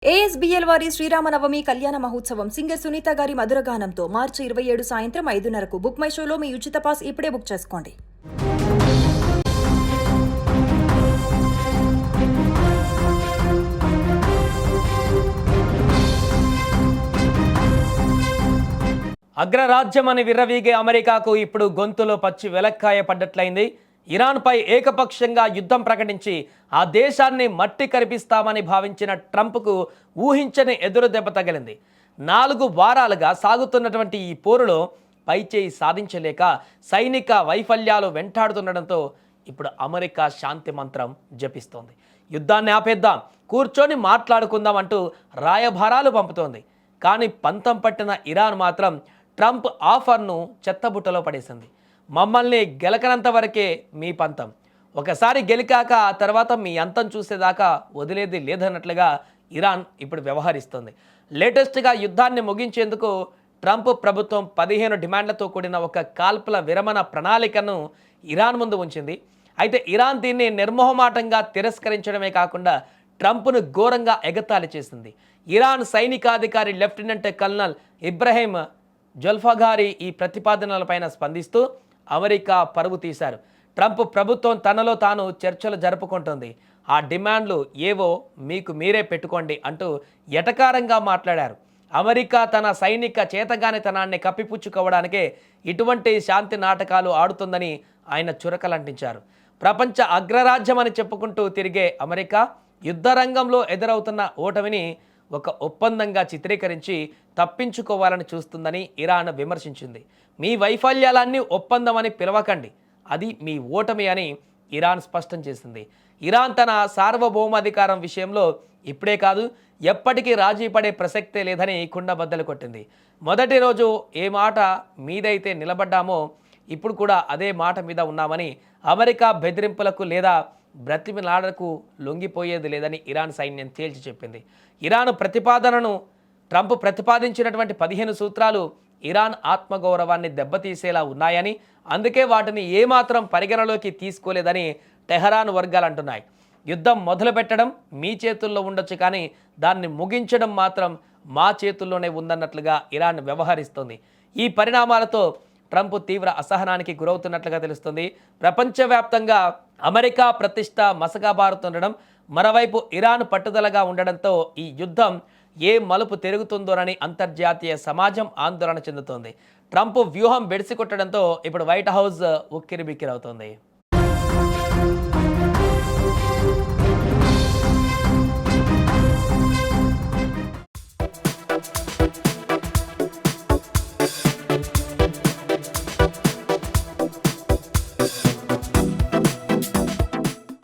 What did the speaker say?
ఏఎస్బీఎల్ వారి శ్రీరామనవమి కళ్యాణ మహోత్సవం సింగర్ సునీత గారి మధురగానంతో మార్చి 27 సాయంత్రం 5:30కు బుక్ మై షోలో మీ ఉచిత పాస్ ఇప్పుడే బుక్ చేసుకోండి. అగ్రరాజ్యమని విర్రవీగే అమెరికాకు ఇప్పుడు గొంతులో పచ్చి వెలక్కాయ పడ్డట్లయింది. ఇరాన్పై ఏకపక్షంగా యుద్ధం ప్రకటించి ఆ దేశాన్ని మట్టి కరిపిస్తామని భావించిన ట్రంప్కు ఊహించని ఎదురు దెబ్బ తగిలింది. 4 వారాలుగా సాగుతున్నటువంటి ఈ పోరులో పైచేయి సాధించలేక సైనిక వైఫల్యాలు వెంటాడుతుండడంతో ఇప్పుడు అమెరికా శాంతి మంత్రం జపిస్తోంది. యుద్ధాన్ని ఆపేద్దాం, కూర్చొని మాట్లాడుకుందాం అంటూ రాయభారాలు పంపుతోంది. కానీ పంతం పట్టిన ఇరాన్ మాత్రం ట్రంప్ ఆఫర్ను చెత్తబుట్టలో పడేసింది. మమ్మల్ని గెలకనంత వరకే మీ పంతం, ఒకసారి గెలికాక ఆ తర్వాత మీ అంతం చూసేదాకా వదిలేది లేదన్నట్లుగా ఇరాన్ ఇప్పుడు వ్యవహరిస్తుంది. లేటెస్ట్గా యుద్ధాన్ని ముగించేందుకు ట్రంప్ ప్రభుత్వం 15 డిమాండ్లతో కూడిన ఒక కాల్పుల విరమణ ప్రణాళికను ఇరాన్ ముందు ఉంచింది. అయితే ఇరాన్ దీన్ని నిర్మోహమాటంగా తిరస్కరించడమే కాకుండా ట్రంప్ను ఘోరంగా ఎగతాళి చేసింది. ఇరాన్ సైనికాధికారి లెఫ్టినెంట్ కల్నల్ ఇబ్రహీం జొల్ఫాఘారీ ఈ ప్రతిపాదనలపైన స్పందిస్తూ అమెరికా పరువు తీశారు. ట్రంప్ ప్రభుత్వం తనలో తాను చర్చలు జరుపుకుంటుంది, ఆ డిమాండ్లు ఏవో మీకు మీరే పెట్టుకోండి అంటూ ఎటకారంగా మాట్లాడారు. అమెరికా తన సైనిక చేతగానితనాన్ని కప్పిపుచ్చుకోవడానికే ఇటువంటి శాంతి నాటకాలు ఆడుతుందని ఆయన చురకలంటించారు. ప్రపంచ అగ్రరాజ్యమని చెప్పుకుంటూ తిరిగే అమెరికా యుద్ధరంగంలో ఎదురవుతున్న ఓటమిని ఒక ఒప్పందంగా చిత్రీకరించి తప్పించుకోవాలని చూస్తుందని ఇరాన్ విమర్శించింది. మీ వైఫల్యాలన్నీ ఒప్పందమని పిలవకండి, అది మీ ఓటమి అని ఇరాన్ స్పష్టం చేసింది. ఇరాన్ తన సార్వభౌమాధికారం విషయంలో ఇప్పుడే కాదు ఎప్పటికీ రాజీ పడే ప్రసక్తే లేదని కుండబద్దలు కొట్టింది. మొదటి రోజు ఏ మాట మీదైతే నిలబడ్డామో ఇప్పుడు కూడా అదే మాట మీద ఉన్నామని, అమెరికా బెదిరింపులకు లేదా బ్రతిమిలాడకు లొంగిపోయేది లేదని ఇరాన్ సైన్యం తేల్చి చెప్పింది. ఇరాన్ ప్రతిపాదనను ట్రంప్ ప్రతిపాదించినటువంటి 15 సూత్రాలు ఇరాన్ ఆత్మగౌరవాన్ని దెబ్బతీసేలా ఉన్నాయని, అందుకే వాటిని ఏమాత్రం పరిగణలోకి తీసుకోలేదని టెహరాన్ వర్గాలు అంటున్నాయి. యుద్ధం మొదలు పెట్టడం మీ చేతుల్లో ఉండొచ్చు, కానీ దాన్ని ముగించడం మాత్రం మా చేతుల్లోనే ఉందన్నట్లుగా ఇరాన్ వ్యవహరిస్తోంది. ఈ పరిణామాలతో ట్రంప్ తీవ్ర అసహనానికి గురవుతున్నట్లుగా తెలుస్తుంది. ప్రపంచవ్యాప్తంగా అమెరికా ప్రతిష్ట మసకబారుతుండడం, మరోవైపు ఇరాన్ పట్టుదలగా ఉండడంతో ఈ యుద్ధం ఏ మలుపు తిరుగుతుందోనని అంతర్జాతీయ సమాజం ఆందోళన చెందుతోంది. ట్రంప్ వ్యూహం బెడిసికొట్టడంతో ఇప్పుడు వైట్ హౌస్ ఉక్కిరిబిక్కిరవుతోంది.